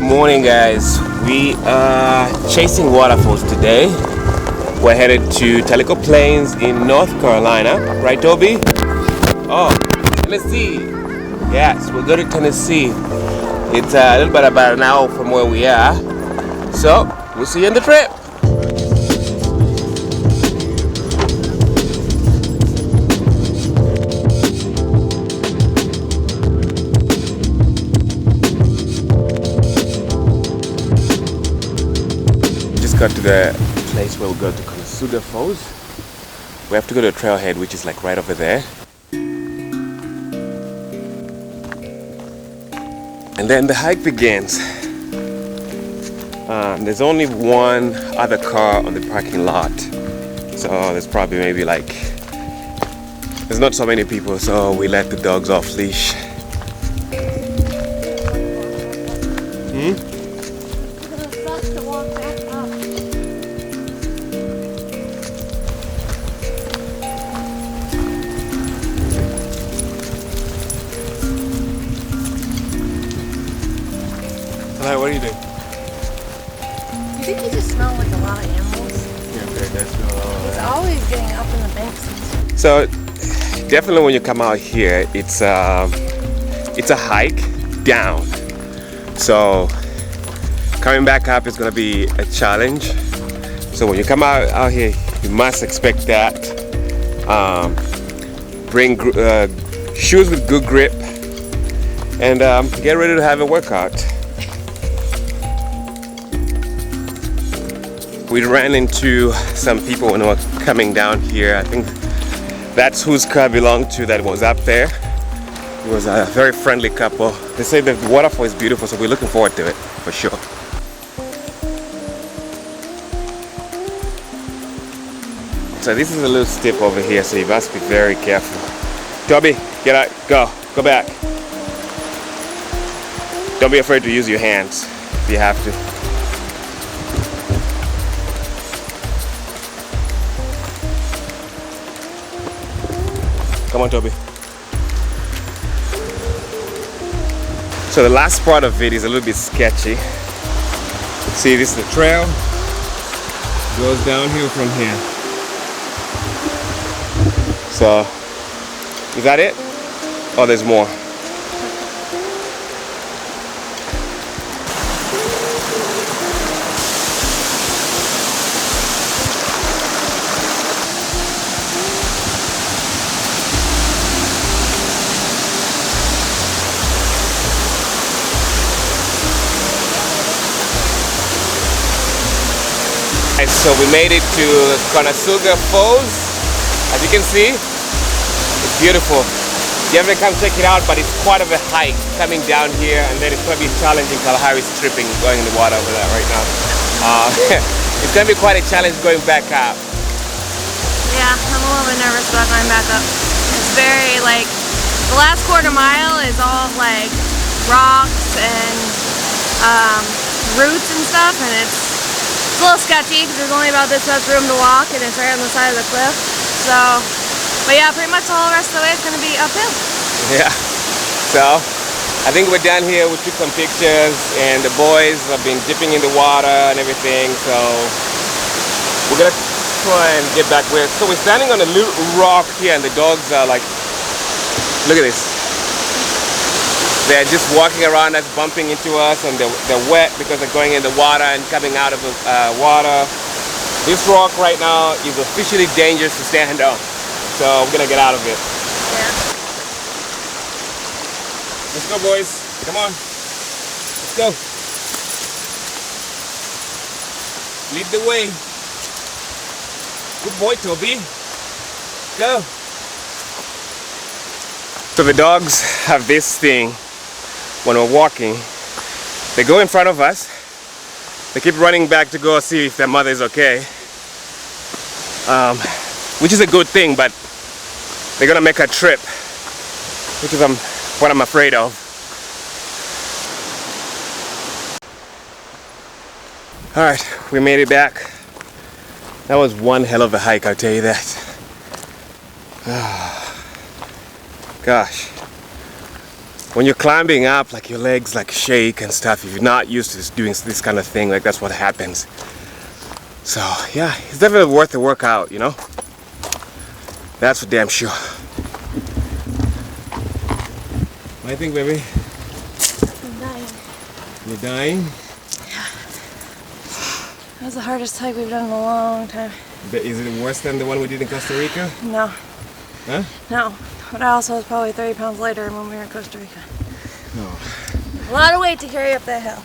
morning, guys. We are chasing waterfalls today. We're headed to Tellico Plains in North Carolina, right, Toby? Oh, Tennessee. Yes, we're going to Tennessee. It's a little bit about an hour from where we are. So, we'll see you on the trip. Got to the place where we go to Connoisseur Falls. We have to go to Trailhead, which is like right over there. And then the hike begins. There's only one other car on the parking lot. So there's probably maybe like, there's not so many people, so we let the dogs off leash. Hi, what are you doing? You think you just smell like a lot of animals? Yeah, okay, that's It's always getting up in the banks. So definitely when you come out here, it's a hike down. So coming back up is gonna be a challenge. So when you come out here, you must expect that. Bring shoes with good grip and get ready to have a workout. We ran into some people when we were coming down here. I think that's whose car I belonged to that was up there. It was a very friendly couple. They say that the waterfall is beautiful, so we're looking forward to it, for sure. So this is a little steep over here, so you must be very careful. Toby, get out, go back. Don't be afraid to use your hands if you have to. Come on, Toby. So the last part of it is a little bit sketchy. See, this is the trail. Goes downhill from here. So, is that it? Oh, there's more. So we made it to Conasauga Falls. As you can see, it's beautiful. You have to come check it out, but it's quite of a hike coming down here, and then it's going to be challenging. Kalahari's tripping going in the water over there right now. It's going to be quite a challenge going back up. Yeah, I'm a little bit nervous about going back up. It's very like, the last quarter mile is all like rocks and roots and stuff, and it's a little sketchy because there's only about this much room to walk and it's right on the side of the cliff. So, but yeah, pretty much the whole rest of the way is going to be uphill. Yeah. So, I think we're down here. We took some pictures and the boys have been dipping in the water and everything. So, we're going to try and get back with. So, we're standing on a little rock here and the dogs are like, look at this. They're just walking around us, bumping into us, and they're wet because they're going in the water and coming out of the water. This rock right now is officially dangerous to stand on. So we're gonna get out of it. Yeah. Let's go, boys. Come on. Let's go. Lead the way. Good boy, Toby. Go. So the dogs have this thing. When we're walking, they go in front of us. They keep running back to go see if their mother is okay, which is a good thing, but they're gonna make a trip, which is what I'm afraid of. All right, we made it back. That was one hell of a hike, I'll tell you that. Gosh. when you're climbing up, like your legs like shake and stuff. If you're not used to doing this kind of thing, like that's what happens. So yeah, it's definitely worth the workout, you know? That's for damn sure. What do you think, baby? I'm dying. You're dying? Yeah. That was the hardest hike we've done in a long time. But is it worse than the one we did in Costa Rica? No. Huh? No. But I also was probably 30 pounds lighter when we were in Costa Rica. No. A lot of weight to carry up that hill.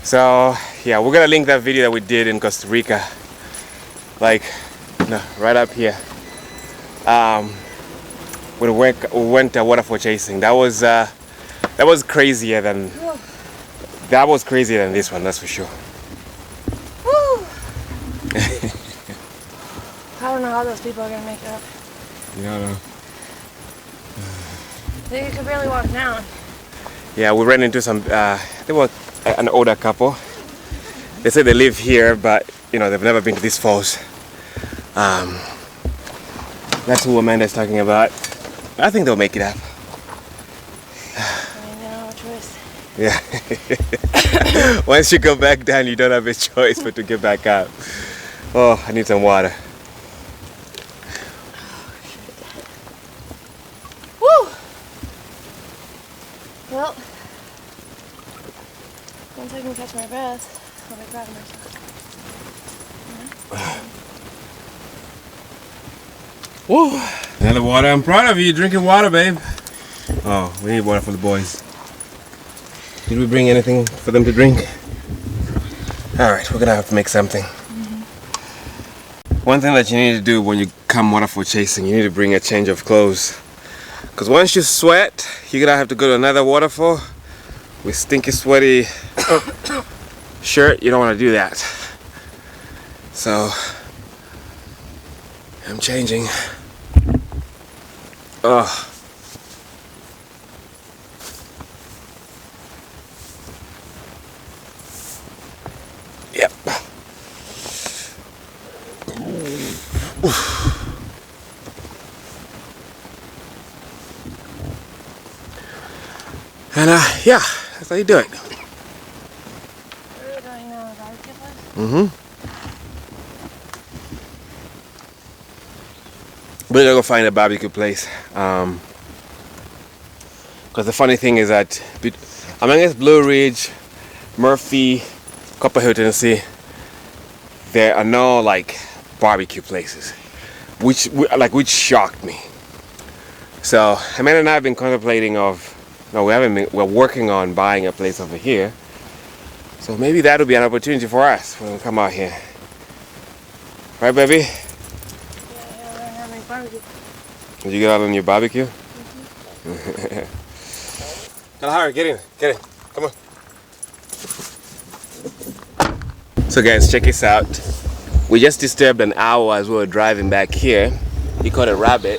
So yeah, we're gonna link that video that we did in Costa Rica, like right up here. We went waterfall chasing. That was crazier than this one. That's for sure. Woo! I don't know how those people are gonna make it up. You don't know. They could barely walk down. Yeah, we ran into some. They were an older couple. They said they live here, but you know they've never been to these falls. That's who Amanda's talking about. I think they'll make it up. I mean, they don't have a choice. Yeah. Once you go back down, you don't have a choice but to get back up. Oh, I need some water. Woo! Well, once I can catch my breath, I'll be proud of myself. Woo! Another water. I'm proud of you drinking water, babe. Oh, we need water for the boys. Did we bring anything for them to drink? Alright, we're gonna have to make something. One thing that you need to do when you come waterfall chasing, you need to bring a change of clothes. Because once you sweat, you're gonna have to go to another waterfall with stinky, sweaty shirt. You don't want to do that. So, I'm changing. Oh. Yep. And yeah, that's how you do it. Where are we going now? The barbecue place? Mm-hmm. We're gonna go find a barbecue place. Because the funny thing is that among Blue Ridge, Murphy, Copper Hill, Tennessee, there are no like barbecue places, which shocked me. So Amanda and I have been contemplating we're working on buying a place over here. So maybe that'll be an opportunity for us when we come out here. Right, baby? Yeah, we're gonna have a barbecue. Did you get out on your barbecue? Mm-hmm. Kalahari, get in, come on. So guys, check this out. We just disturbed an owl as we were driving back here. He caught a rabbit.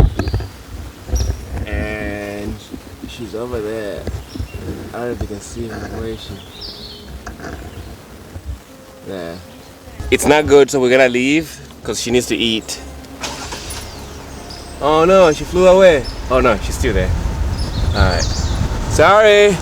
And she's over there. I don't know if you can see her. Where is she? There. It's not good, so we're gonna leave because she needs to eat. Oh no, she flew away. Oh no, she's still there. Alright. Sorry.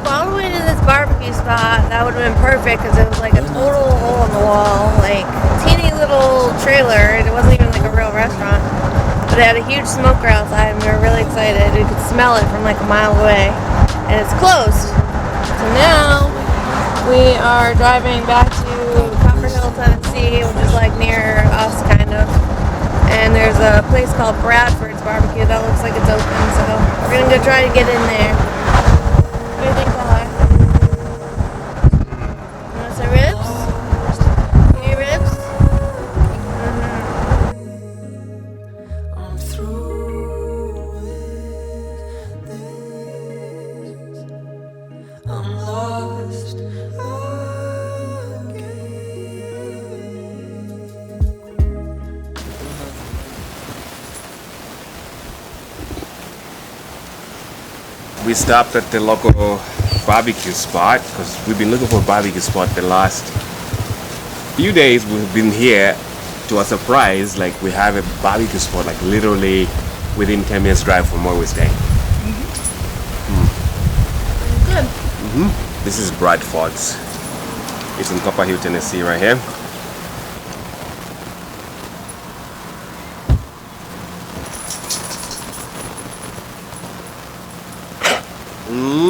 All the way to this barbecue spot, that would have been perfect because it was like a total hole in the wall, like teeny little trailer. It wasn't even like a real restaurant, but it had a huge smoker outside, and we were really excited. We could smell it from like a mile away, and it's closed. So now we are driving back to Copper Hill, Tennessee, which is like near us, kind of. And there's a place called Bradford's Barbecue that looks like it's open, so we're gonna go try to get in there. What do you think, Bella? You want some ribs? You need ribs? I'm through with this. I'm lost again. we stopped at the local barbecue spot because we've been looking for a barbecue spot the last few days. We've been here. To our surprise, like we have a barbecue spot like literally within 10 minutes drive from where we're staying. Good. This is Bradford's. It's in Copper Hill, Tennessee right here.